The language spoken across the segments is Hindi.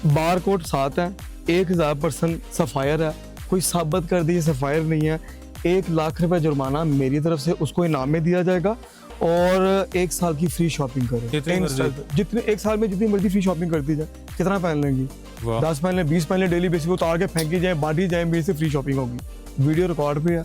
बार कोड साथ है, 1000% सफायर है, कोई साबित कर दिए सफायर नहीं है, 1 लाख रुपए जुर्माना मेरी तरफ से उसको इनाम में दिया जाएगा और 1 साल की फ्री शॉपिंग करें। जितने 1 साल में जितनी मर्जी फ्री शॉपिंग करती जाए। कितना पहन लेंगी? 10 पहन लें, 20 पहन लें, डेली बेसिस पे उतार के फेंकी जाए, बांटी जाए, मेरे से फ्री शॉपिंग होगी। वीडियो रिकॉर्ड पे है,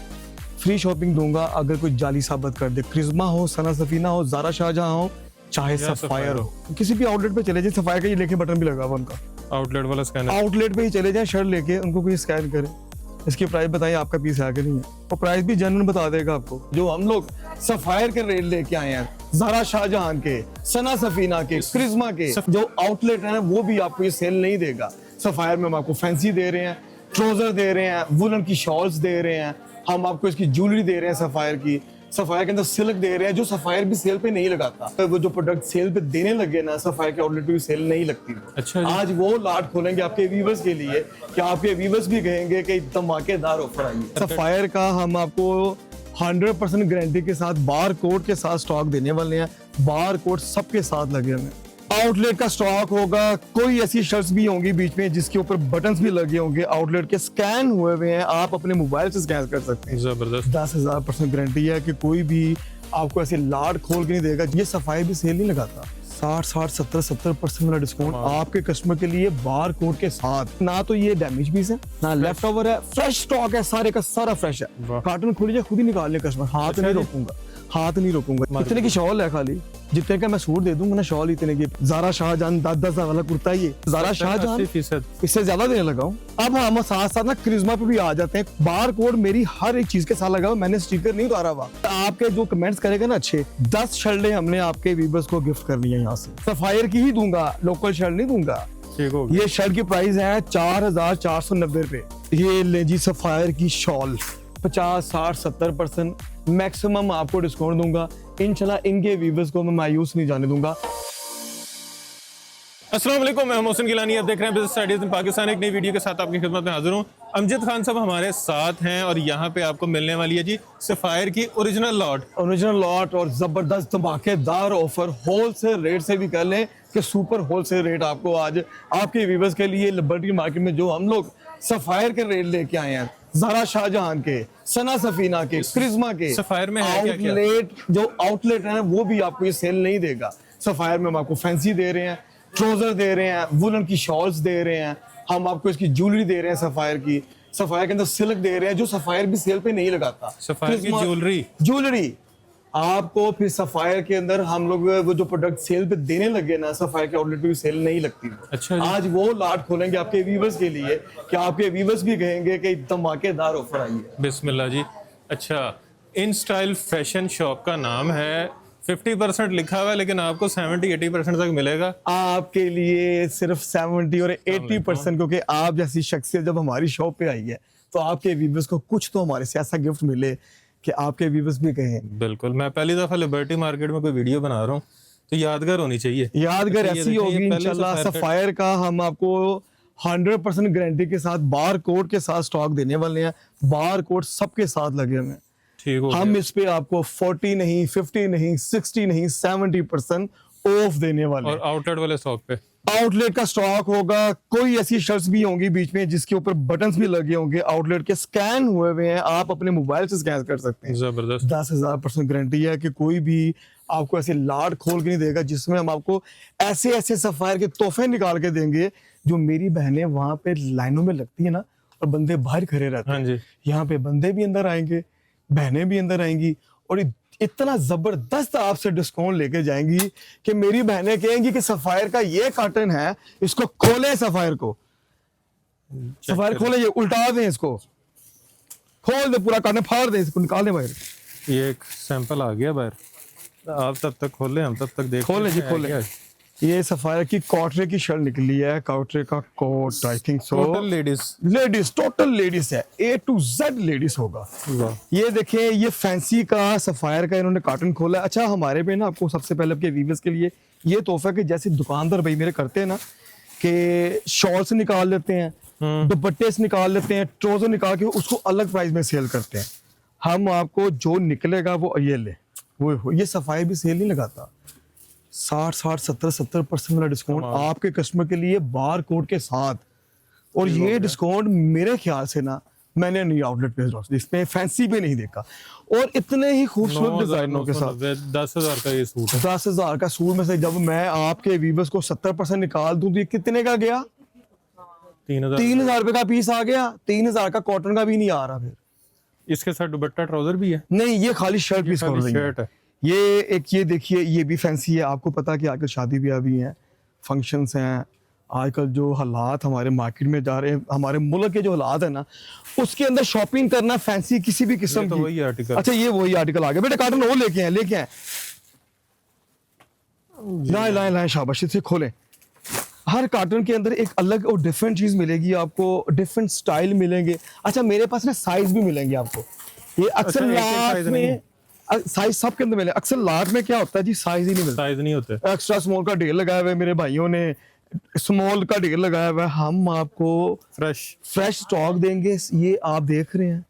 फ्री शॉपिंग दूंगा अगर कोई जाली साबित कर दे। क्रिज्मा हो, सना सफीना हो, ज़ारा शाहजहां हो, चाहे सफायर हो, किसी भी आउटलेट पे चले जाए, सफायर का ये लेके बटन भी लगा हुआ उनका, आउटलेट वाला स्कैनर, आउटलेट पे ही चले जाए, शर्ट लेके उनको कोई स्कैन करे, इसकी प्राइस बताइए आपका पीस है कि नहीं है, और प्राइस भी जनरल बता देगा आपको। जो हम लोग सफायर के रेट लेके आए हैं, ज़ारा शाहजहां के, सना सफीना के, क्रिज्मा के, जो आउटलेट है वो भी आपको ये सेल नहीं देगा। सफायर में हम आपको फैंसी दे रहे हैं, ट्राउजर दे रहे हैं, वुलन की शॉल्स दे रहे हैं, हम आपको इसकी ज्वेलरी दे रहे हैं सफायर की, सफायर के अंदर सिल्क दे रहे हैं, जो सफायर भी सेल पे नहीं लगाता। तो वो जो प्रोडक्ट सेल पे देने लगे ना, सफायर के आउटलेट पे भी सेल नहीं लगती। अच्छा, आज वो लाट खोलेंगे आपके व्यूवर्स के लिए कि आपके व्यूवर्स भी कहेंगे कि धमाकेदार ऑफर आई है। सफायर का हम आपको 100% गारंटी के साथ बार कोड के साथ स्टॉक देने वाले हैं। बार कोड सबके साथ लगे हुए हैं। आउटलेट का स्टॉक होगा, कोई ऐसी शर्ट्स भी होंगी बीच में जिसके ऊपर बटन्स भी लगे होंगे, आउटलेट के स्कैन हुए हुए हैं, आप अपने मोबाइल से स्कैन कर सकते हैं। जबरदस्त। 10,000% गारंटी है कि कोई भी आपको ऐसे लाट खोल के नहीं देगा। ये सफाई भी सेल नहीं लगाता। 60-70% वाला डिस्काउंट आपके कस्टमर के लिए बार कोड के साथ। ना तो ये डैमेज पीस है, ना लेफ्ट ओवर है, फ्रेश स्टॉक है, सारे का सारा फ्रेश है। कार्टन खोलिए, खुद ही निकाल ले कस्टमर, हाथ नहीं रोकूंगा, हाथ नहीं रोकूंगा। इतने की शॉल है, खाली जितने का मैं सूट दे दूंगा ना, शॉल इतने की। ज़ारा शाहजहां 10,000 वाला कुर्ता है ये, ज़ारा शाहजहां 80%। इससे ज्यादा देने लगा हूँ। अब हम साथ साथ ना क्रिज्मा पे भी आ जाते हैं। बार कोड मेरी हर एक चीज के साथ लगा हुआ, मैंने स्टिकर नहीं उतारा हुआ। आपके जो कमेंट्स करेगा ना अच्छे, 10 शर्टें हमने आपके व्यूअर्स को गिफ्ट करनी है यहाँ से। सफायर की ही दूंगा, लोकल शर्ट नहीं दूंगा। ठीक हो, ये शर्ट की प्राइस है 4,490 रुपए। ये ले जी सफायर की शॉल, 50-60-70% मैक्सिमम आपको डिस्काउंट दूंगा। इंशाल्लाह इनके व्यूअर्स को मैं मायूस नहीं जाने दूंगा। अस्सलाम वालेकुम, मैं मोहसिन गिलानी, आप देख रहे हैं बिजनेस आइडियाज इन पाकिस्तान। एक नई वीडियो के साथ आपकी खिदमत में हाजिर हूँ। अमजद खान साहब हमारे साथ हैं और यहाँ पे आपको मिलने वाली है जी सफायर की ओरिजिनल लॉट और जबरदस्त धमाकेदार ऑफर। होलसेल रेट से भी कर लें कि सुपर होलसेल रेट आपको आज आपके व्यूअर्स के लिए लिबर्टी मार्केट में जो हम लोग सफायर के रेट लेके आए हैं, ज़ारा शाहजहां के, सना सफीना के, क्रिज्मा के, सफायर में आउटलेट जो आउटलेट है ना वो भी आपको ये सेल नहीं देगा। सफायर में हम आपको फैंसी दे रहे हैं, ट्राउजर दे रहे हैं, वुलन की शॉल्स दे रहे हैं, हम आपको इसकी ज्वेलरी दे रहे हैं सफायर की, सफायर के अंदर सिल्क दे रहे हैं, जो सफायर भी सेल पे नहीं लगाता। सफायर की ज्वेलरी आपको फिर सफायर के अंदर हम लोग वो जो प्रोडक्ट सेल पे देने लगे ना, सफायर के आउटलेट पे भी सेल नहीं लगती। अच्छा, आज वो लाट खोलेंगे आपके व्यूवर्स के लिए कि आपके व्यूवर्स भी कहेंगे कि धमाकेदार ऑफर आई है। बिस्मिल्लाह जी। अच्छा, इन स्टाइल फैशन शॉप का नाम है, 50% लिखा हुआ है लेकिन आपको 70-80% तक मिलेगा। आपके लिए सिर्फ 70 और 80%, क्योंकि आप जैसी शख्सियत जब हमारी शॉप पे आई है तो आपके व्यूवर्स को कुछ तो हमारे से ऐसा गिफ्ट मिले कि आपके व्यूवर्स भी कहें। बिल्कुल, मैं पहली दफा लिबर्टी मार्केट में कोई वीडियो बना रहा हूँ तो यादगार होनी चाहिए। यादगार ऐसी होगी इंशाल्लाह। सफायर का हम आपको 100% गारंटी के साथ बार कोड के साथ स्टॉक देने वाले हैं। बार कोड सबके साथ लगे हुए हैं। हम इस पे आपको 40 नहीं, 50 नहीं, 60 नहीं, 70% ऑफ देने वाले। और आउटलेट वाले स्टॉक पे आउटलेट का स्टॉक होगा, कोई ऐसी शर्ट्स भी होंगी बीच में जिसके ऊपर बटन्स भी लगे होंगे, आउटलेट के स्कैन हुए हुए हैं, आप अपने मोबाइल से स्कैन कर सकते हैं। जबरदस्त। 10,000% गारंटी है कि कोई भी आपको ऐसे लाट खोल के नहीं देगा, जिसमें हम आपको ऐसे ऐसे सफायर के तोहफे निकाल के देंगे जो मेरी बहनें वहां पे लाइनों में लगती है ना और बंदे बाहर खड़े रहते हैं। यहाँ पे बंदे भी अंदर आएंगे, बहनें भी अंदर आएंगी और इतना जबरदस्त आपसे डिस्काउंट लेके जाएंगी कि मेरी बहनें कहेंगी कि सफायर का ये कार्टन है, इसको खोले, सफायर को सफायर खोले, ये उल्टा दें, इसको खोल दे, पूरा कार्टन फाड़ दे, इसको निकाल दे बाहर। ये एक सैंपल आ गया बाहर, आप तब तक खोल लें, हम तब तक देख खोले जी, खोले। ये सफायर की कॉटरे की शर्ट निकली है, कॉटरे का coat, I think so. Total ladies total ladies है, A to Z लेडीज होगा। ये देखें, ये फैंसी का सफायर का इन्होंने कार्टन खोला है। अच्छा, हमारे पे ना आपको सबसे पहले आपके व्यूअर्स के लिए ये तोहफा कि जैसे दुकानदार भाई मेरे करते हैं ना कि शॉल से निकाल लेते हैं, दुपट्टे से निकाल लेते हैं, ट्राउजर निकाल के उसको अलग प्राइस में सेल करते हैं। हम आपको जो निकलेगा वो ये ले, वो ये सफायर भी सेल नहीं लगाता। 60-70% वाला डिस्काउंट आपके कस्टमर के लिए बार कोड के साथ। और ये डिस्काउंट मेरे ख्याल से ना मैंने न्यू आउटलेट पे इसमें फैंसी पे नहीं देखा। और इतने ही खूबसूरत डिजाइनों के साथ 10,000 का ये सूट है। 10,000 का सूट में से जब मैं आपके व्यूवर्स को 70% निकाल दूं तो ये कितने का गया? 3,000 रुपए का पीस आ गया। 3,000 का कॉटन का भी नहीं आ रहा। फिर इसके साथ दुपट्टा ट्राउजर भी है? नहीं, ये खाली शर्ट पीस कर रही शर्ट है। ये एक, ये देखिए ये भी फैंसी है। आपको पता है कि आजकल शादी ब्याह भी हैं, फंक्शंस हैं। आजकल जो हालात हमारे मार्केट में जा रहे हैं, हमारे मुल्क के जो हालात है ना, उसके अंदर शॉपिंग करना फैंसी किसी भी किस्म तो की। वही आर्टिकल। अच्छा, ये वही आर्टिकल आ गया। बेटा कार्टन वो लेके आए लाए शाबाश से खोलें। हर कार्टन के अंदर एक अलग और डिफरेंट चीज मिलेगी आपको, डिफरेंट स्टाइल मिलेंगे। अच्छा, मेरे पास ना साइज भी मिलेंगे आपको। ये अक्सर लाट में साइज सब के अंदर मिले। अक्सर लाट में क्या होता है जी, साइज ही नहीं मिलता। साइज नहीं होते। एक्स्ट्रा स्मॉल का ढेर लगाया हुआ है मेरे भाइयों ने, स्मॉल का ढेर लगाया हुआ है। हम आपको फ्रेश स्टॉक देंगे। ये आप देख रहे हैं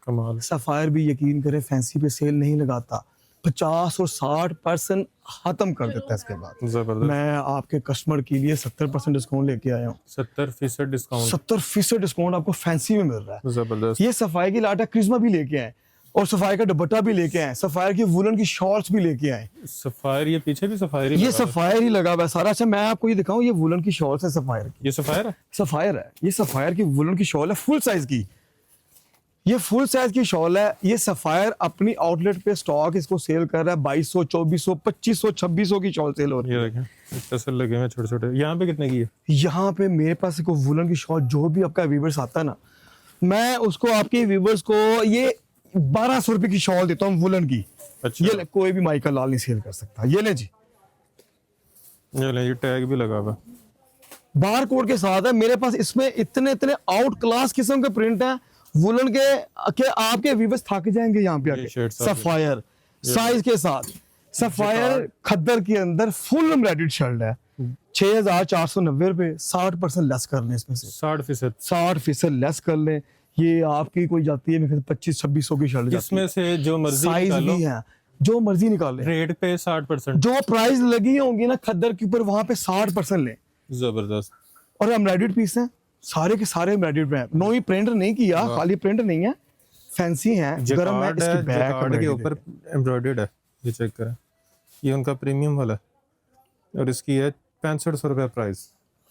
कमाल। सफायर भी यकीन करें फैंसी पे सेल नहीं लगाता, 50 और 60% खत्म कर देता है। इसके बाद जबरदस्त। मैं आपके कस्टमर के लिए 70% डिस्काउंट लेके आया हूँ। 70% डिस्काउंट। 70% डिस्काउंट आपको फैंसी में मिल रहा है। जबरदस्त। ये सफायर की लाटा क्रिस्मा भी लेके आए और सफायर का दुपट्टा भी लेके आए, सफायर की वुलन की शॉर्ट्स भी लेके आए। सफायर, ये पीछे भी सफायर ये सफायर ही लगा हुआ है सारा। अच्छा, मैं आपको ये दिखाऊं, ये वुलन की शॉर्ट्स है सफायर की। ये सफायर है? सफायर है, ये सफायर की वुलन की शॉल है, फुल साइज की। ये फुल साइज की शॉल है। ये सफायर अपनी आउटलेट पे स्टॉक इसको सेल कर रहा है 2200, 2400, 2500, 2600 की शॉल सेल हो रही है। ये देखें टसल लगे हुए छोटे छोटे। यहाँ पे कितने की है? यहाँ पे मेरे पास एक वुलन की शॉल, जो भी आपका व्यूवर्स आता है ना, मैं उसको आपके व्यूवर्स को ये 1200 रुपए की शॉल देता हूँ वुलन की। अच्छा। ये कोई भी माइका लाल नहीं सेल कर सकता। ये ले जी, ये टैग भी लगा हुआ, बार कोड के साथ है मेरे पास। इसमें इतने इतने आउट क्लास किस्म के प्रिंट हैं वुलन के आपके व्यूवर्स थक जाएंगे। यहाँ पे आके सफायर साइज के साथ, सफायर खद्दर के अंदर फुल एम्ब्रॉयडर्ड शर्ट है। 6,490 रुपए, 60% लेस कर लें इसमें से। 60% लेस कर लें। ये आपकी कोई जाती है 2500-2600 की शर्ट। इसमें से जो मर्जी साइज भी है, जो मर्जी निकालें। रेट पे 60%, जो प्राइस लगी होंगी ना खद्दर के ऊपर, वहां पे 60% लें। जबरदस्त। और एम्ब्रॉयडर्ड पीस हैं, सारे के सारे एम्ब्रॉयडर्ड हैं। नो ही प्रिंट नहीं किया, खाली प्रिंट नहीं है, फैंसी है, गरम है। इसके बैक के ऊपर एम्ब्रॉयडर्ड है, ये चेक करें। ये उनका प्रीमियम वाला और इसकी है 6500 रुपए प्राइस।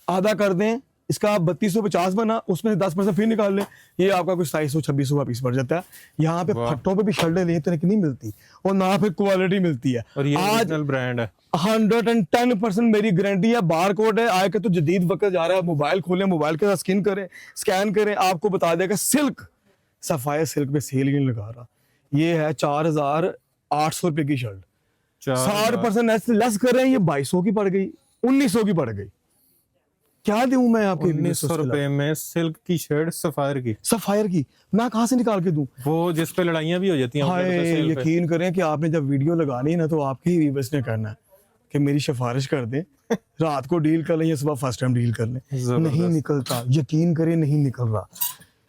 आधा कर दें इसका 3250 बना, उसमें से 10% फिर निकाल लें, ये आपका कुछ 2700-2600 का पीस पड़ जाता है। यहाँ पे फट्टों पे भी शर्टें लें तो नहीं मिलती, और ना फिर क्वालिटी मिलती है। और ये आज ब्रांड है, 110% मेरी गारंटी है। बार कोड है। आए के तो जदीद वक्त जा रहा है, मोबाइल खोलें, मोबाइल के साथ स्कैन करें, आपको बता देगा। सिल्क, सफायर सिल्क पे सेल ही नहीं लगा रहा। ये है 4,800 रुपए की शर्ट, 60% लेस कर रहे हैं। ये 2200 की पड़ गई, 1900 की पड़ गई। क्या दूं मैं आपके? 1900 रुपए में सिल्क की शर्ट सफायर की मैं कहां से निकाल के दूं? वो जिस पे लड़ाइयां भी हो जाती हैं। हाय, यकीन करें कि आपने जब वीडियो लगानी है ना, तो आपके ही व्यूअर्स ने करना है कि मेरी सिफारिश कर दें, रात को डील कर लें या सुबह फर्स्ट टाइम डील कर लें। नहीं निकलता, यकीन करें नहीं निकल रहा।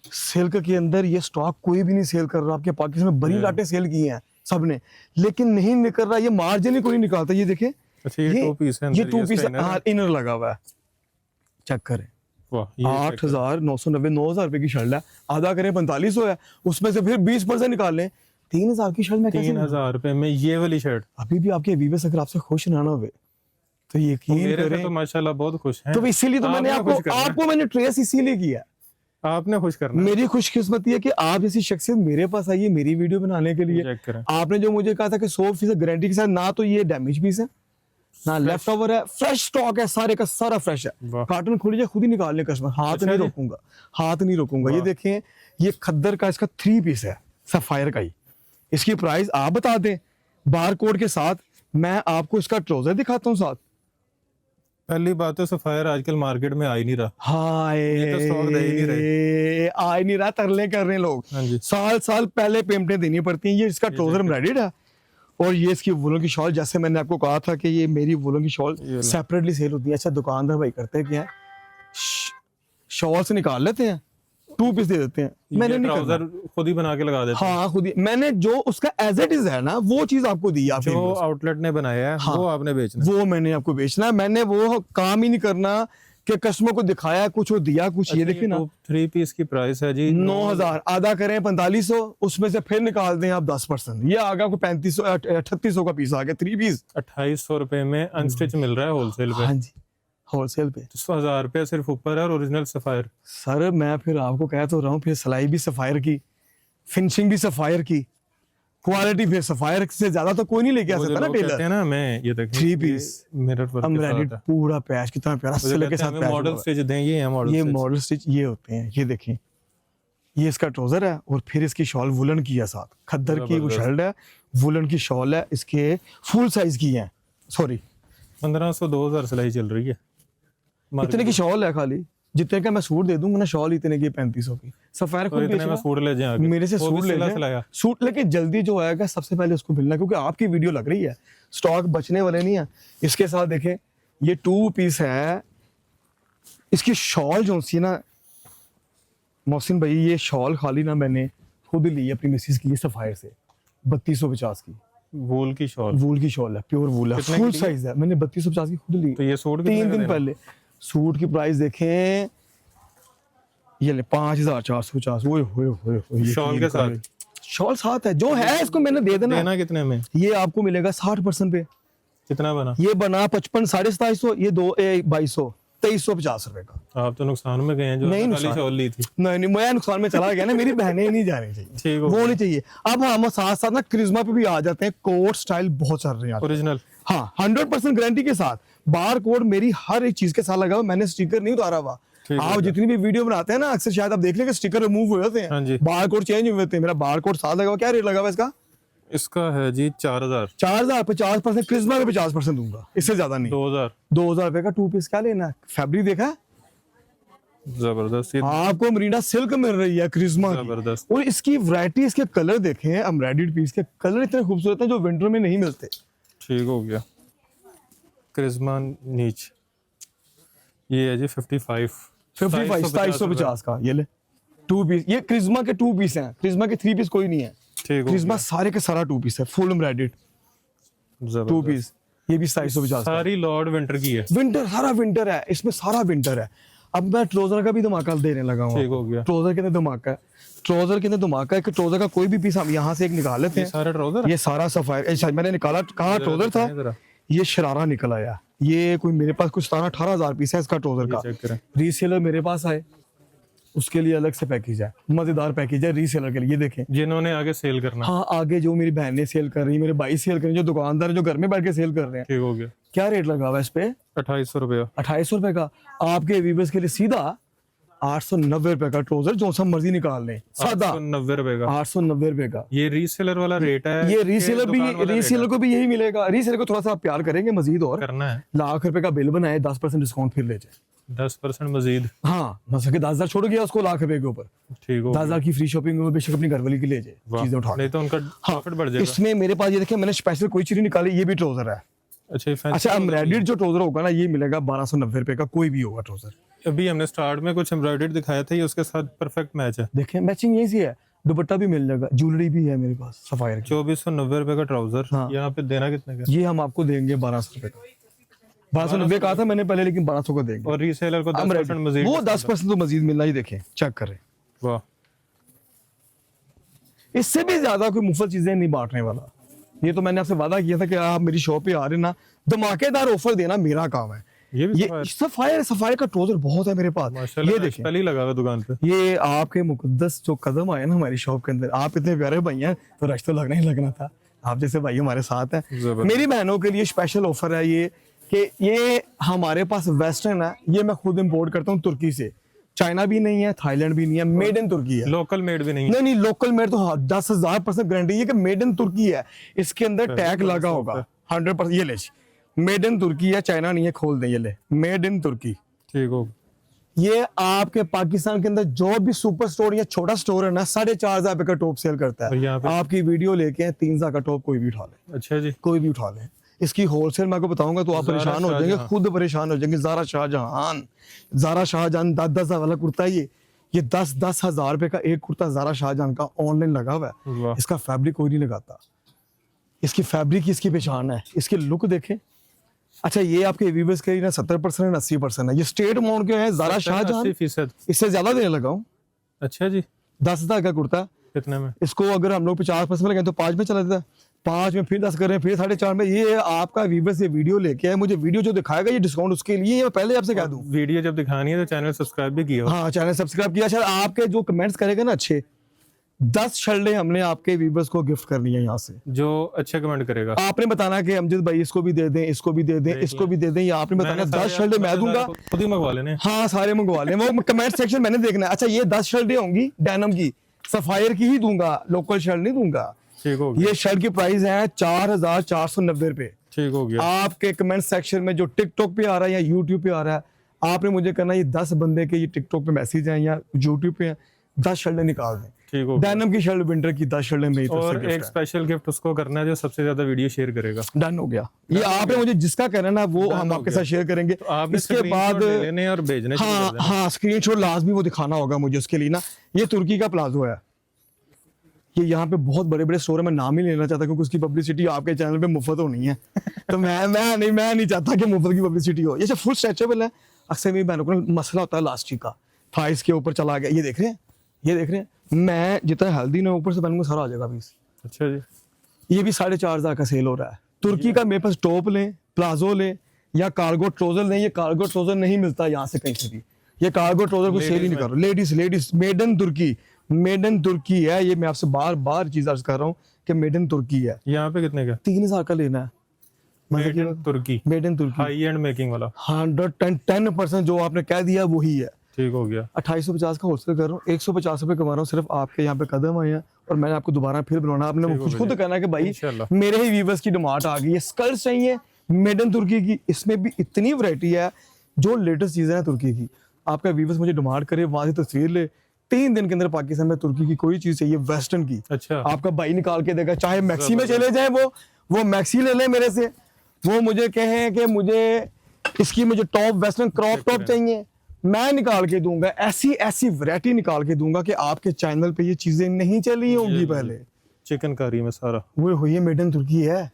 सिल्क के अंदर ये स्टॉक कोई भी नहीं सेल कर रहा। आपके पाकिस्तान में बड़ी लाटें सेल की हैं सबने, लेकिन नहीं निकल रहा। ये मार्जिन ही कोई नहीं निकालता। ये देखें, ये 2 पीस है, ये 2 पीस इनर लगा हुआ है, चेक करें। 8,990, 9,000 रुपए की शर्ट है। आधा करें 4500 है, उसमें से फिर 20% निकाल लें, 3,000 की शर्ट में 3,000 रुपए में ये वाली शर्ट। अभी भी आपके व्यूअर्स अगर आपसे खुश ना हुए तो यकीन करें, तो माशाल्लाह बहुत खुश हैं। तो इसीलिए तो मैंने आपको मैंने ट्रेस इसीलिए किया, आपने खुश करना। मेरी खुशकिस्मती है कि आप जैसी शख्सियत मेरे पास आई है मेरी वीडियो बनाने के लिए। आपने जो मुझे कहा था कि 100% गारंटी के साथ, ना तो ये डैमेज पीस है ना लेफ्ट ओवर है, फ्रेश स्टॉक है, सारे का सारा फ्रेश है। कार्टन खोलिए, खुद ही निकाल लें कस्टमर, हाथ नहीं रोकूंगा, हाथ नहीं रोकूंगा। ये देखें, ये खद्दर का इसका 3 पीस है, सफायर का ही। इसकी प्राइस आप बता दें बार कोड के साथ। मैं आपको इसका ट्राउजर दिखाता हूँ साथ। पहली बात तो सफायर आजकल मार्केट में आ ही नहीं रहा। हाय, ये तो स्टॉक दे ही नहीं रहे, आ ही नहीं रहा, तरले कर रहे हैं लोग। साल पहले पेमेंटें देनी पड़ती हैं। ये इसका ट्राउजर एम्ब्रॉयडर्ड है, और ये इसकी वुलन की शॉल, जैसे मैंने आपको कहा था कि ये मेरी वुलन की शॉल सेपरेटली सेल होती है। अच्छा, दुकानदार भाई करते क्या है, शॉल से निकाल लेते हैं, 2 पीस दे देते हैं, मैंने नहीं करना। ट्राउजर खुद ही बना के लगा देते हैं। हाँ खुद ही मैंने जो उसका एज इट इज है ना वो चीज आपको दी है, आपके जो viewers को। आउटलेट ने बनाया है हाँ। वो आपने बेचना है। वो मैंने आपको बेचना है, मैंने वो काम ही नहीं करना कि कस्टमर को दिखाया कुछ वो दिया कुछ। ये देखिए ना 3 पीस की प्राइस है जी 9,000, आधा करें 4500, उसमें से फिर निकाल दें आप 10%, ये आ गया आपको 3500 3800 का पीस आ गया 3 पीस। 2800 रुपए में अनस्टिच मिल रहा है होलसेल पे। हाँ जी होलसेल पे। 1000 रुपए सिर्फ ऊपर है और ओरिजिनल सफायर। सर मैं फिर आपको कह तो रहा हूँ, फिर सिलाई भी सफायर की, फिनिशिंग भी सफायर की, क्वालिटी फिर सफायर से ज्यादा तो कोई नहीं लेके आ वो जो सकता ना लोग कहते टेलर। हैं ना मैं ये देखिए 3 पीस मिरर वर्क के एम्ब्रॉयडरी साथ है। पूरा पैच, कितना प्यारा वो जो सिल्क के कहते हैं साथ हमें मॉडल पैच। स्टिच दें, ये है मॉडल ये स्टिच। मॉडल स्टिच ये होते हैं, ये देखें, ये इसका ट्राउजर है और फिर इसकी शॉल वुलन की है साथ, खद्दर की वो जबरदस्त। शर्ट है, वुलन की शॉल है, इसके फुल साइज की है, सॉरी 1500 2000 सिलाई चल रही है। इतने की शॉल है खाली, जितने का मैं सूट दे दूंगा ना शॉल इतने की 3500 की। सफायर और खुद इतने में बेचना, सूट ले जाए मेरे से सूट ले जाएं। सिलाया। सूट लेके जल्दी जो आएगा सबसे पहले उसको मिलना, क्योंकि आपकी वीडियो लग रही है, स्टॉक बचने वाले नहीं है। इसके साथ देखें ये 2 पीस है, इसकी शॉल जो सी ना मोहसिन भाई, ये शॉल खाली ना मैंने खुद ली है अपनी मिसेस के लिए सफायर से, 3250 की वूल की शॉल। वूल की शॉल है, प्योर वूल है, कितने की फुल ली? साइज है, मैंने 3250 की खुद ली तो ये सूट कितने 3 का दिन देना? पहले। सूट की प्राइस देखें, ये ले 5450, ओए होए होए होए, शॉल के साथ? शॉल साथ है, जो है इसको मैंने दे देना। देना कितने में? ये आपको मिलेगा 60% पे, कितना बना? ये बना 55 2750, ये 2200 2350 रुपए का। आप तो नुकसान में गए हैं जो नहीं, खाली नुकसान। शॉल ली थी। नहीं मैं नुकसान में चला गया ना, मेरी बहनें नहीं जानी चाहिए, ठीक हो वो गया। नहीं चाहिए। अब हम साथ साथ ना क्रिज्मा पे भी आ जाते हैं, कोट स्टाइल बहुत चल रहे हैं आजकल। ओरिजिनल। हाँ 100% गारंटी के साथ, बार कोड मेरी हर एक चीज के साथ लगा हुआ, मैंने स्टिकर नहीं उतारा हुआ। ठीक है, आप जितनी भी वीडियो बनाते हैं ना अक्सर शायद आप देख लेंगे स्टिकर रिमूव हुए होते हाँ जी। हैं, बार कोड चेंज हुए होते हैं, मेरा बार कोड साथ लगा हुआ। क्या रेट लगा हुआ इसका? इसका है जी 4000। 4000, 50% क्रिज्मा पे 50% दूंगा, इससे ज्यादा नहीं। 2000। 2000 रुपए का 2 पीस क्या लेना है? फैब्रिक देखा है? जबरदस्त। ये आपको मरीना सिल्क मिल रही है क्रिज्मा की, जबरदस्त। और इसकी वैरायटी, इसके कलर देखें, एम्ब्रॉयडर्ड पीस के कलर इतने खूबसूरत हैं जो विंटर में नहीं मिलते। ठीक हो गया। क्रिस्मा नीच ये है जी 55 2750 का, ये ले 2 पीस। ये क्रिज्मा के 2 पीस हैं, क्रिज्मा के 3 पीस कोई नहीं है। ठीक हो क्रिज्मा गया। सारे के सारा 2 पीस है, फुल एम्ब्रॉयडर्ड 2 जबरदस्त। पीस। ये भी 2750 का। सारी लॉर्ड विंटर की है। विंटर, सारा विंटर है इसमें, सारा विंटर है। अब मैं ट्राउजर का भी धमाका देने लगा हूँ। ठीक हो गया। ट्राउजर के अंदर धमाका है, ट्राउजर के अंदर धमाका है कि ट्राउजर का कोई भी पीस हम यहाँ से एक निकाल लेते ये हैं। सारे ट्राउजर ये सारा सफायर मैंने निकाला, कहाँ ट्राउजर था, जरा ये शरारा निकल आया। ये कोई मेरे पास कुछ 17-18 हजार पीस है इसका ट्राउजर ये का। चेक करें। रीसेलर मेरे पास आए, उसके लिए अलग से पैकेज है, मजेदार पैकेज है रीसेलर के लिए। ये देखें, जिन्होंने आगे सेल करना। हाँ आगे जो मेरी बहनें सेल कर रही, मेरे भाई सेल कर रहे हैं, जो दुकानदार हैं, जो घर में बैठ के सेल कर रहे हैं। ठीक हो गया। क्या रेट लगा हुआ है इस पे? 2800 रुपया। 2800 रुपए का। आपके व्यूवर्स के लिए सीधा 890 रुपए का ट्राउजर, जो सा मर्जी निकाल लें, सादा 890 रुपए का। 890 रुपए का। ये रीसेलर वाला रेट है। ये कि रीसेलर भी, दुकान वाला रीसेलर रेट को भी यही मिलेगा। रीसेलर को थोड़ा सा आप प्यार करेंगे मजीद, और है? करना है लाख रुपए का बिल बनाए, 10% डिस्काउंट फिर ले जाए। 10% मजीद। हाँ मतलब 10,000 छोड़ गया उसको लाख रुपए के ऊपर, ठीक हो 10,000 की फ्री शॉपिंग में बेशक अपनी घरवाली की ले जाए, वाह। चीजें उठा। नहीं तो उनका प्रॉफिट बढ़ जाएगा। इसमें मेरे पास ये देखिए, मैंने स्पेशल कोई चीज नहीं निकाली, ये भी ट्राउजर है। अच्छा ये fancy अच्छा trouser एम्ब्रॉयडर्ड जो ट्राउजर होगा ना, ये मिलेगा 1290 रुपए का, कोई भी होगा ट्राउजर। अभी हमने स्टार्ट में कुछ एम्ब्रॉयडर्ड दिखाया था, ये उसके साथ परफेक्ट मैच है। देखें मैचिंग यही सी है, दुपट्टा भी मिल जाएगा, ज्वेलरी भी है मेरे पास सफायर की। 2490 रुपए का ट्राउजर। हाँ। यहाँ पे देना कितने का? ये हम आपको देंगे 1200 रुपए का। 1290 कहा था मैंने पहले, लेकिन 1200 का देंगे। और रीसेलर को 10% मजीद। वो 10% तो मजीद मिलना ही, देखें चेक करें। वाह। इससे भी ज्यादा कोई मुफ्त चीजें नहीं बांटने वाला। ये तो मैंने आपसे वादा किया था कि आप मेरी शॉप पे आ रहे ना, धमाकेदार ऑफर देना मेरा काम है। ये भी ये सफायर का ट्राउजर बहुत है मेरे पास। माशाल्लाह ये देखें, पहले ही लगा हुआ दुकान पे। ये आपके मुकद्दस जो कदम आए ना हमारी शॉप के अंदर, आप इतने प्यारे भाई हैं तो रश तो लगना ही लगना था। आप जैसे भाई हमारे साथ हैं। जबरदस्त। मेरी बहनों के लिए स्पेशल ऑफर है ये, कि ये हमारे पास वेस्टर्न है, ये मैं खुद इंपोर्ट करता हूँ तुर्की से। चाइना भी नहीं है, थाईलैंड भी नहीं है, मेड इन तुर्की है। लोकल मेड भी नहीं है। नहीं लोकल मेड तो 10,000% गारंटी है कि मेड इन तुर्की है। इसके अंदर टैग लगा होगा 100%। ये ले मेड इन तुर्की है, चाइना नहीं है, खोल दे, ये ले मेड इन तुर्की। ठीक हो। ये आपके पाकिस्तान के अंदर जो भी सुपर स्टोर या छोटा स्टोर है ना, 4,500 रुपए का टॉप सेल करता और यहाँ है। पे? आपकी वीडियो लेके 3,000 का टॉप कोई भी उठा ले, अच्छा जी। कोई भी उठा ले। इसकी होलसेल मैं आपको बताऊंगा तो आप ज़ारा परेशान हो जाएंगे, शाहजहां। खुद परेशान हो जाएंगे। ज़ारा शाहजहां 10-10 हज़ार वाला कुर्ता, ये ये 10 हज़ार रुपए का एक कुर्ता ज़ारा शाहजहां का ऑनलाइन लगा हुआ है। वाह। इसका फैब्रिक कोई नहीं लगाता, इसकी फैब्रिक की इसकी पहचान है, इसकी लुक देखें। अच्छा ये आपके व्यूवर्स के लिए ना 70% है, 80% है। ये स्टेट अमाउंट के हैं ज़ारा शाहजहां, 80%। इससे ज्यादा देने लगा हूँ। अच्छा जी, 10,000 का कुर्ता, कितने में? इसको अगर हम लोग 50% में लगाएं तो 5 में चला देता है, 5 में फिर 10 कर रहे हैं, फिर 4.5 में। ये आपका व्यूवर्स ये वीडियो लेके आए, मुझे वीडियो जो दिखाएगा ये डिस्काउंट उसके लिए, ये मैं पहले आपसे कह दूं। वीडियो जब दिखानी है तो चैनल सब्सक्राइब भी किया हो। हाँ चैनल सब्सक्राइब किया। अच्छा आपके जो कमेंट्स करेगा ना अच्छे, 10 शर्टें हमने आपके व्यूवर्स को गिफ्ट करनी है यहाँ से। जो अच्छा कमेंट करेगा आपने बताना कि अमजद भाई इसको भी दे दें, इसको भी दे दें, इसको भी दे दें, या आपने बताना 10 शर्टें मैं दूंगा। खुद ही मंगवा लेने। हाँ सारे मंगवा लें, वो कमेंट सेक्शन मैंने देखना है। अच्छा ये 10 शर्टें होंगी डेनिम की, सफायर की ही दूंगा, लोकल शर्ट नहीं दूंगा। ठीक हो गया, ये शर्ट की प्राइस है 4,490 रुपए। ठीक हो गया। आपके कमेंट सेक्शन में जो टिकटॉक पे आ रहा है या यूट्यूब पे आ रहा है, आपने मुझे करना ये 10 बंदे के ये टिकटॉक पे मैसेज हैं या यूट्यूब पे हैं, 10 शर्टें निकाल दें। ठीक हो गया। डेनिम की शर्ट विंटर की 10 शर्टें मेरी तरफ से और gift एक है। स्पेशल गिफ्ट उसको करना है जो सबसे ज्यादा वीडियो शेयर करेगा। डन हो गया। ये आपने मुझे जिसका कहना है ना वो Done हम हो आपके गया। साथ शेयर करेंगे। तो आपने इसके screenshot बाद ले लेने और भेजने शुरू हाँ कर देना। हाँ स्क्रीनशॉट लाजमी वो दिखाना होगा मुझे उसके लिए ना। ये तुर्की का प्लाजो है, ये यहाँ पे बहुत बड़े बड़े स्टोर है, मैं नाम ही लेना चाहता क्योंकि उसकी पब्लिसिटी आपके चैनल पे मुफ्त होनी है। तो मैं नहीं चाहता कि मुफ्त की पब्लिसिटी हो। ये फुल स्ट्रेचेबल है। अक्सर मेरी बहनों को ना मसला होता है लास्टिक का, थाइस के ऊपर चला गया। ये देख रहे हैं, ये देख रहे हैं, मैं जितना हेल्दी ना ऊपर से पहनूंगा सारा आ जाएगा पीस। अच्छा जी, ये भी 4,500 का सेल हो रहा है। तुर्की का मेरे पास टॉप लें, प्लाजो लें या कार्गो ट्रोजर लें। ये कार्गो ट्रोजर नहीं मिलता यहाँ से कहीं से भी, ये कार्गो ट्रोजर को सेल ही नहीं कर रहा। लेडीज मेडन तुर्की है। ये मैं आपसे बार बार चीज अर्ज कर रहा हूँ कि मेडन तुर्की है। यहाँ पे कितने का? 3,000 का लेना है। Made in Turkey, made in Turkey high end making वाला। 110% जो आपने कह दिया वही है। ठीक हो गया। 2850 का होलसेल कर रहा हूँ, 150 रुपए कमा रहा हूँ। सिर्फ आपके यहाँ पे कदम आए हैं और मैंने आपको दोबारा फिर बुलाना। आपने ठीक हो खुद गया। कहना है कि भाई इंशाल्लाह। मेरे ही व्यूवर्स की डिमांड आ गई है, स्कर्ट चाहिए मेडन तुर्की की। इसमें भी इतनी वैरायटी है, जो लेटेस्ट चीजें हैं तुर्की की। आपका व्यूवर्स मुझे डिमांड करे, वहां से तस्वीर ले, 3 दिन के अंदर पाकिस्तान में तुर्की की कोई चीज चाहिए वेस्टर्न की, अच्छा, आपका भाई निकाल के देगा। चाहे मैक्सी में चले जाए, वो मैक्सी ले ले मेरे से, वो मुझे कहें कि मुझे टॉप वेस्टर्न क्रॉप टॉप चाहिए, मैं निकाल के दूंगा। ऐसी वैरायटी निकाल के दूंगा कि आपके चैनल पे ये चीजें नहीं चली होंगी पहले। चिकन कारी में सारा वो हुई है मेडन तुर्की है,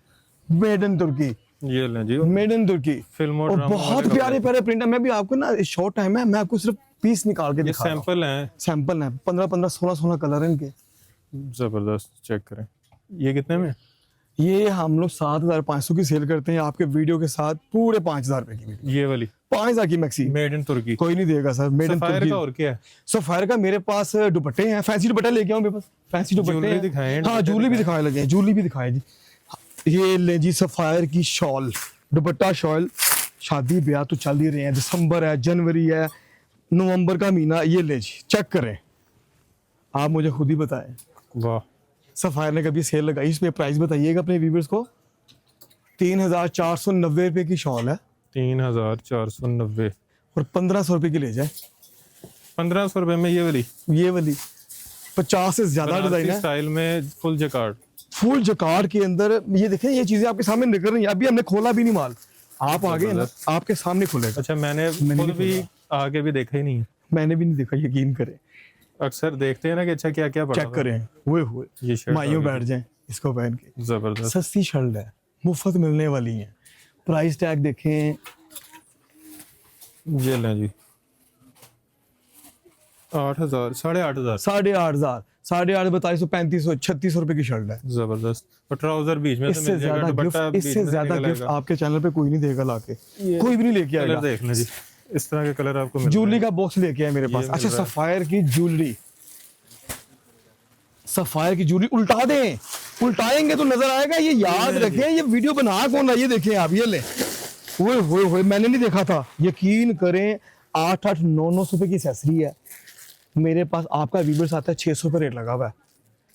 मेडन तुर्की, ये लें जी। मेडन तुर्की। फिल्म और बहुत प्यारे प्यारे प्रिंट है। मैं भी आपको ना शॉर्ट टाइम है, मैं आपको सिर्फ पीस निकाल के ये दिखा रहा हूं। सैंपल हैं, सैंपल है, 15 16 कलर हैं इनके। जबरदस्त। चेक करें, ये कितने में? ये हम लोग 7,500 की सेल करते हैं, आपके वीडियो के साथ पूरे 5,000 रुपए की वीडियो। ये वाली 5,000 की मैक्सी मेड इन तुर्की। कोई नहीं देगा सर। मेड इन सफायर तुर्की। का और क्या है? सफायर का मेरे पास दुपट्टे हैं, फैंसी दुपट्टा लेके आऊं मेरे पास, फैंसी दुपट्टे ज्वेलरी हैं। दिखाएं, हाँ दुपट्टे जूली भी दिखाएं। दिखाए लगे हैं, जूली भी दिखाए जी। ये ले जी सफायर की शॉल, दुपट्टा शॉल। शादी ब्याह तो चल ही रहे हैं, दिसंबर है, जनवरी है, नवंबर का महीना। ये ले जी, चेक करें, आप मुझे खुद ही बताएं वाह, सफायर ने कभी सेल लगाई? इसमें प्राइस बताइएगा अपने व्यूवर्स को। 3,490 रुपए की शॉल है 3,490 और 1,500 रुपए की ले जाए। 1,500 रुपए में ये वाली ये वाली 50 से ज्यादा डिजाइन है, स्टाइल में, फुल जकार्ड। फुल जकार्ड के अंदर। ये देखें, ये चीजें आपके सामने निकल रही हैं, अभी हमने खोला भी नहीं माल। आप आगे ना, आपके सामने खुलेगा। अच्छा, मैंने खुद भी आगे भी देखा ही नहीं है। मैंने भी नहीं देखा, यकीन करें। अक्सर देखते हैं ना कि अच्छा क्या क्या पड़ा चेक करें, हुए ये शर्ट माइयों आ गई। बैठ जाएं इसको पहन के। जबरदस्त। सस्ती शर्ट है, मुफ्त मिलने वाली है। प्राइस टैग देखें, ये लें जी, 8,000, 8,500। 8,500, 8,500, 4200, 3500, 3600 रुपए की शर्ट है। जबरदस्त। और ट्राउजर बीच में से इससे मिल जाएगा, ज्यादा दुपट्टा गिफ्ट, बीच इससे में से ज्यादा निकल गिफ्ट आएगा। आपके चैनल पे कोई नहीं देगा लाके, कोई भी नहीं लेके कलर आएगा। देख लें जी, इस तरह के कलर आपको मिल जूलरी जाएंगे। का बॉक्स लेके आए मेरे पास। मिल अच्छा रहा है। सफायर की ज्वेलरी, सफायर की ज्वेलरी उल्टा दें, उल्टाएंगे तो नजर आएगा। ये याद रखें, ये वीडियो बना कौन रहा है? ये देखें आप, ये ले, वो मैंने नहीं देखा था, यकीन करें। 8-8, 900 रुपए की एक्सेसरी है मेरे पास। आपका व्यूवर्स आता है 600 रुपए रेट लगा हुआ है।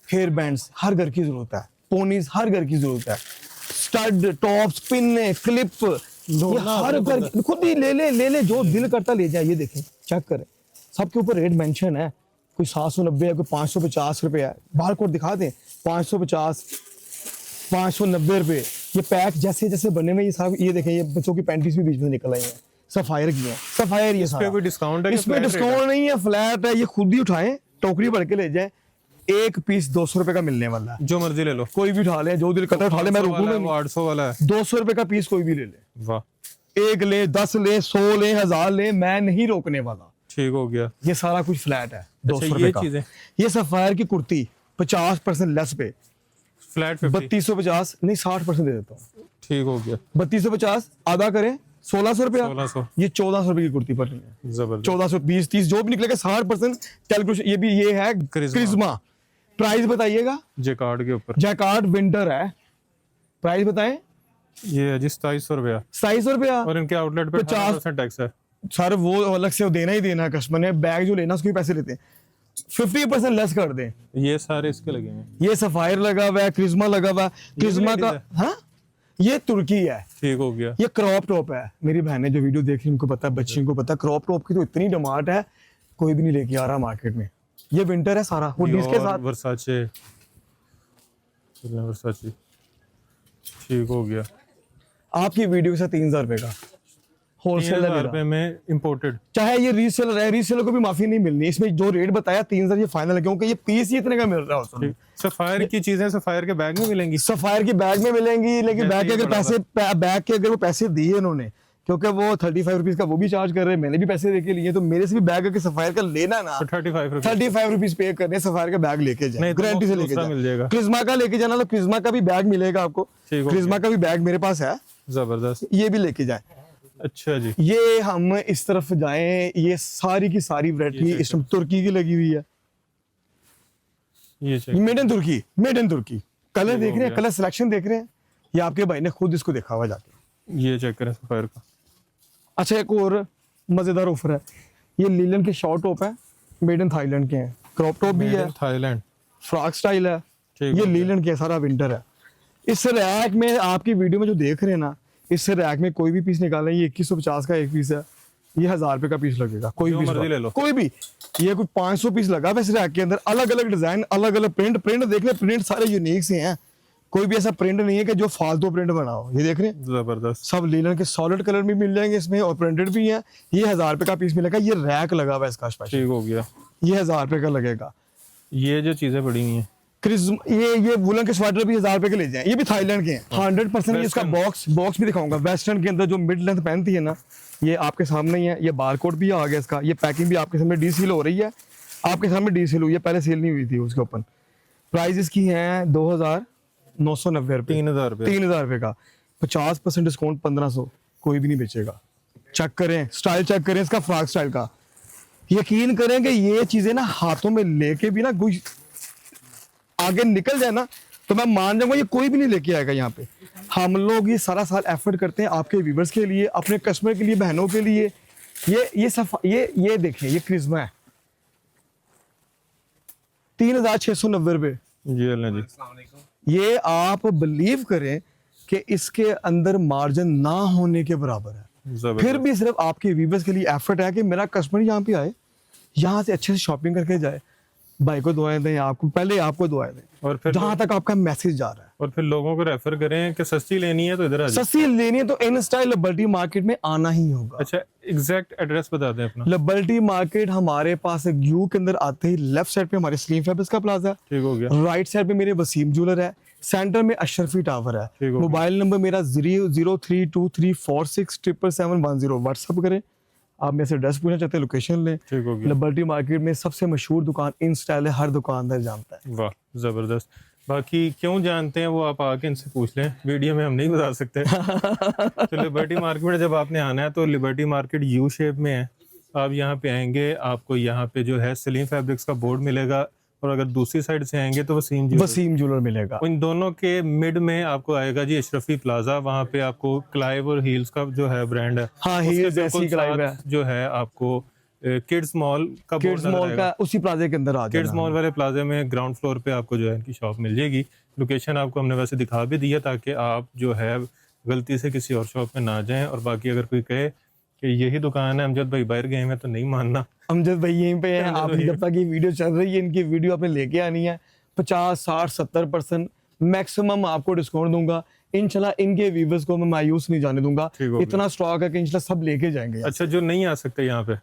हेयर बैंड्स हर घर की जरूरत है, पोनीज हर घर की जरूरत है, स्टड, टॉप्स, पिन, क्लिप, ये हर घर खुद ही ले ले, जो दिल करता ले जाए। ये देखें, चेक करें, सबके ऊपर रेट मेंशन है। कोई 790 है, कोई 550 रुपए है। बार कोड दिखा दें, 550, 590 रुपए। ये पैक जैसे जैसे बने हुए, ये साहब ये देखें, ये बच्चों की पैंटीज भी बीच में निकल आई हैं। सफायर की है, सफायर ये इस पे सारा। कोई डिस्काउंट है कि इसमें flat rate है? डिस्काउंट नहीं है, फ्लैट है। ये खुद ही उठाएं, टोकरी भर के ले जाए, एक पीस 200 रुपए का मिलने वाला है। जो मर्जी ले लो, कोई भी उठा ले, जो दिल करता है उठा ले, मैं 500 वाला रुकूंगा है, वो नहीं। 800 वाला है। 200 रुपए का पीस कोई भी ले ले, वाह, एक ले, 10 ले, 100 ले, 1000 ले, मैं नहीं रोकने वाला। ठीक हो गया। ये सारा कुछ फ्लैट है, 200 अच्छा, रुपए ये का। चीजें ये सफायर की कुर्ती 50% लेस पे, फ्लैट 50, 3250 नहीं 60% दे देता हूँ। ठीक हो गया। 3250 आधा करें 1600 रुपया, 1600, ये 1400 रुपए की कुर्ती पड़ रही है। जबरदस्त। 1420 30 जो भी निकलेगा 60% कैलकुलेशन। ये भी ये है क्रिज्मा। प्राइस बताइएगा। जैकार्ड के ऊपर जैकार्ड विंटर है, प्राइस बताएं। ये है जी 2700 रुपया, 2700 रुपया। और इनके आउटलेट पे 50% टैक्स है। सर वो अलग से देना ही देना है, कस्टमर ने बैग जो लेना उसके भी पैसे लेते हैं। 50% लेस कर दें। ये सारे इसके लगेंगे। ये सफायर लगा हुआ है, क्रिज्मा लगा हुआ है, क्रिज्मा का। ladies हाँ, ये तुर्की है। ठीक हो गया। ये क्रॉप टॉप है। मेरी बहनें जो वीडियो देख रही हैं उनको पता है, बच्चियों को पता है, क्रॉप टॉप की तो इतनी डिमांड है, कोई भी नहीं लेके आ रहा मार्केट में। ये विंटर है सारा, हुडीज के साथ। वर्साचे, वर्साचे, ठीक हो गया। आपकी वीडियो के साथ 3000 रुपए का 3000 होलसेलर रुपए में इंपोर्टेड। चाहे ये रीसेलर है, रीसेलर को भी माफी नहीं मिलनी। इसमें जो रेट बताया 3000 ये फाइनल है, क्योंकि ये पीस ही इतने का मिल रहा है उसमें। सफायर की चीजें सफायर के बैग में मिलेंगी। सफायर की बैग में मिलेंगी, लेकिन बैग के अगर पैसे, बैग के अगर वो पैसे दिए उन्होंने, क्योंकि वो 35 रुपीज का वो भी चार्ज कर रहे हैं, मैंने भी पैसे देके लिए, तो मेरे से भी बैग अगर सफायर का लेना ना, तो 35 रुपए 35 रुपीज पे करने, सफायर का बैग लेके जाए, नहीं तो गारंटी से लेके दूसरा मिल जाएगा। जाए। क्रिज्मा का लेके जाना तो क्रिज्मा का भी बैग मिलेगा आपको। ठीक हो क्रिज्मा का भी बैग मेरे पास है, जबरदस्त। ये भी लेके जाए। अच्छा जी, ये हम इस तरफ जाएं, ये सारी की सारी वैरायटी इस टाइम तुर्की की लगी हुई है। ये check. Made in Turkey, made in Turkey. Colour ये देख हो रहे हैं, गया। कलर सिलेक्शन देख रहे हैं, ये आपके भाई ने खुद इसको देखा हुआ जाके। ये चेक करें सफायर का। अच्छा, एक और मजेदार ऑफर है। ये लीलन के शॉर्ट टॉप है, मेड इन थाईलैंड के हैं। क्रॉप टॉप भी है, थाईलैंड, फ्रॉक स्टाइल है। ठीक ये हो गया। लीलन के है, सारा विंटर है। इस रैक में आपकी वीडियो में जो देख रहे हैं ना, इस रैक में कोई भी पीस निकालें, ये 2150 का एक पीस है, ये 1000 रुपए का पीस लगेगा। कोई जो पीस मर्जी ले लो। कोई भी। ये कुछ 500 पीस लगा है इस रैक के अंदर, अलग अलग डिजाइन, अलग अलग प्रिंट। प्रिंट देख रहे, प्रिंट सारे यूनिक से हैं, कोई भी ऐसा प्रिंट नहीं है कि जो फालतू प्रिंट बनाओ। ये देख रहे हैं, जबरदस्त। सब लीलन के सॉलिड कलर में मिल जाएंगे इसमें, और प्रिंटेड भी है। ये 1000 रुपए का पीस मिलेगा। ये रैक लगा हुआ है इसका स्पेशल, ठीक हो गया। ये 1000 रुपए का लगेगा। ये जो चीजें पड़ी हुई हैं, क्रिज्म ये वुलन के स्वेटर भी 1000 रुपए के ले जाएं। ये भी थाईलैंड के हैं 100%। इसका बॉक्स भी दिखाऊंगा। वेस्टर्न के अंदर जो मिड लेंथ पहनती है ना, ये आपके सामने ही है। ये बारकोड भी आ गया इसका। ये पैकिंग भी आपके सामने डीसील हो रही है, आपके सामने डीसील हुई है, पहले सेल नहीं हुई थी उसके ऊपर। प्राइस इसकी है 2990 रुपए, 3000 रुपए। 3000 रुपए का 50% डिस्काउंट 1500। कोई भी नहीं बेचेगा। चेक करें, स्टाइल चेक करें इसका, फ्रॉक स्टाइल का। यकीन करें कि ये चीजें ना हाथों में लेके भी ना कोई आगे निकल जाए ना, तो मैं मान जाऊंगा ये कोई भी नहीं लेके आएगा। यहाँ पे हम लोग ये सारा साल एफर्ट करते हैं आपके व्यूवर्स के लिए, अपने कस्टमर के लिए, बहनों के लिए। ये देखिए, ये क्रिज्मा है 3690 रुपए। जी अल्लाह जी। ये आप बिलीव करें कि इसके अंदर मार्जिन ना होने के बराबर है। जबरदस्त। फिर भी सिर्फ आपके व्यूवर्स के लिए एफर्ट है कि मेरा कस्टमर यहाँ पे आए, यहाँ से अच्छे से शॉपिंग करके जाए। भाई को दुआएं दें, आपको पहले आपको दुआएं दें, और फिर जहां तक आपका मैसेज जा रहा है। और फिर लोगों को रेफर करें कि सस्ती लेनी है तो इधर आ जाए। सस्ती लेनी है तो इन स्टाइल लिबर्टी मार्केट में आना ही होगा। अच्छा, एग्जैक्ट एड्रेस बता दें अपना। लिबर्टी मार्केट हमारे पास यू के अंदर आते ही लेफ्ट साइड पे हमारे स्लीम फैब्रिक्स का प्लाजा है, ठीक हो गया। राइट साइड पे मेरे वसीम ज्वेलर है, सेंटर में अशरफी टावर है। ठीक हो गया। मोबाइल नंबर मेरा 0323467710। व्हाट्सअप करें। आप मेरे से एड्रेस पूछना चाहते हैं, लोकेशन लें। ठीक हो गया। लिबर्टी मार्केट में सबसे मशहूर दुकान इन स्टाइल है, हर दुकानदार जानता है। वाह, जबरदस्त। बाकी क्यों जानते हैं वो आप आके इनसे पूछ लें, वीडियो में हम नहीं बता सकते। तो लिबर्टी मार्केट में जब आपने आना है तो लिबर्टी मार्केट यू शेप में है। आप यहाँ पे आएंगे, आपको यहाँ पे जो है सलीम फैब्रिक्स का बोर्ड मिलेगा, और अगर दूसरी साइड से आएंगे तो वसीम ज्वेलर मिलेगा। इन दोनों के मिड में आपको आएगा जी अशरफी प्लाजा। वहाँ पे आपको क्लाइव और हील्स का जो है ब्रांड है, हाँ, उसके हील्स बिल्कुल ऐसी क्लाइव है। साथ जो है आपको किड्स मॉल का बोर्ड किड्स नजर मॉल आएगा। का उसी प्लाजे के अंदर आ किड्स जाना। मॉल वाले प्लाजे में ग्राउंड फ्लोर पे आपको जो है इनकी शॉप मिल जाएगी। लोकेशन आपको हमने वैसे दिखा भी दी है, ताकि आप जो है गलती से किसी और शॉप में ना जाएं। और बाकी अगर कोई कहे कि यही दुकान है, अमजद भाई बाहर गए हैं तो नहीं मानना, अमजद भाई यहीं पे हैं। आप जब तक ये वीडियो चल रही है, इनकी वीडियो आपने लेके आनी है। 50, 60, 70% मैक्सिमम आपको डिस्काउंट दूंगा। इंशाल्लाह इनके व्यूवर्स को मैं मायूस नहीं जाने दूंगा। ठीक हो गया। इतना स्टॉक है कि इंशाल्लाह सब लेके जाएंगे। अच्छा, जो नहीं आ सकते यहाँ पे,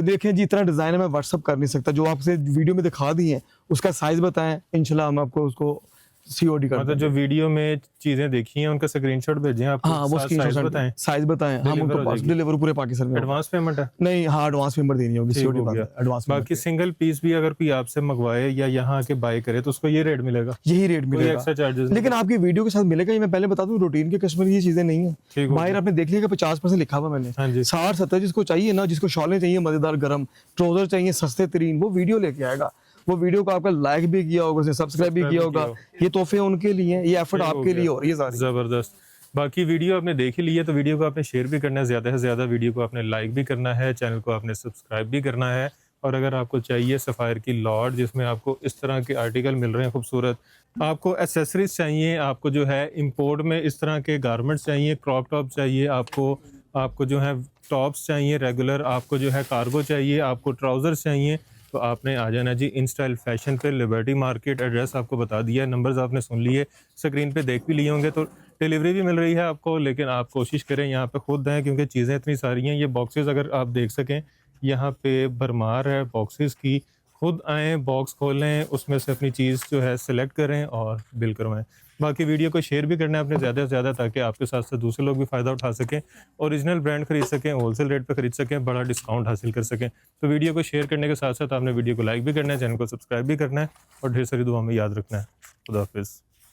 देखें जी, इतना डिजाइन है मैं व्हाट्सअप कर नहीं सकता। जो आपसे वीडियो में दिखा दी है उसका साइज बताएं, इंशाल्लाह हम आपको उसको सीओडी कर मतलब जो वीडियो में चीजें देखी हैं उनका स्क्रीनशॉट भेजें आपको, हाँ, वो साथ स्क्रीनशॉट साइज बताएं, साइज बताएं, हम Deliver उनको हो पास जाएगी। डिलीवर पूरे पाकिस्तान में होगा। एडवांस पेमेंट है। नहीं, हाँ एडवांस पेमेंट देनी होगी, ठीक सीओडी हो बात गया। है, एडवांस बाकी सिंगल पीस भी अगर कोई आपसे मंगवाए या यहाँ आके बाय करे तो उसको ये रेट मिलेगा, यही रेट कोई मिलेगा। Extra charges? लेकिन आपकी वीडियो के साथ मिलेगा। ये मैं पहले बता दूं, रूटीन के कस्टमर ये चीजें नहीं है। ठीक हो बाहर आपने देख लिया कि 50% लिखा हुआ मैंने, हाँ जी। 60-70 जिसको चाहिए ना, जिसको शॉलें चाहिए मजेदार गरम, ट्राउजर चाहिए सस्ते तरीन, वो वीडियो लेके आएगा। वो वीडियो को आपका लाइक भी किया होगा, उसने सब्सक्राइब भी किया होगा। ये तोहफे उनके लिए हैं, ये एफर्ट आपके लिए हो रही है सारी। जबरदस्त। बाकी वीडियो आपने देख ही ली है तो वीडियो को आपने शेयर भी करना है, ज़्यादा से ज़्यादा वीडियो को आपने लाइक भी करना है, चैनल को आपने सब्सक्राइब भी करना है। और अगर आपको चाहिए सफ़ायर की लॉट जिसमें आपको इस तरह के आर्टिकल मिल रहे हैं खूबसूरत, आपको एसेसरीज चाहिए, आपको जो है इंपोर्ट में इस तरह के गारमेंट्स चाहिए, क्रॉप टॉप चाहिए, आपको जो है टॉप्स चाहिए रेगुलर, आपको जो है कार्गो चाहिए, आपको ट्राउज़र्स चाहिए, तो आपने आ जाना जी इन स्टाइल फैशन पे, लिबर्टी मार्केट। एड्रेस आपको बता दिया है, नंबर्स आपने सुन लिए, स्क्रीन पे देख भी लिए होंगे। तो डिलीवरी भी मिल रही है आपको, लेकिन आप कोशिश करें यहाँ पे खुद आएँ क्योंकि चीज़ें इतनी सारी हैं। ये बॉक्सेस अगर आप देख सकें, यहाँ पे भरमार है बॉक्सेस की। खुद आएँ, बॉक्स खोलें, उसमें से अपनी चीज़ जो है सिलेक्ट करें और बिल करवाएं। बाकी वीडियो को शेयर भी करना है अपने ज़्यादा से ज़्यादा, ताकि आपके साथ साथ दूसरे लोग भी फ़ायदा उठा सकें, ओरिजिनल ब्रांड खरीद सकें, होलसेल रेट पे खरीद सकें, बड़ा डिस्काउंट हासिल कर सकें। तो वीडियो को शेयर करने के साथ साथ आपने वीडियो को लाइक भी करना है, चैनल को सब्सक्राइब भी करना है और ढेर सारी दुआ में याद रखना है। खुदा हाफिज़।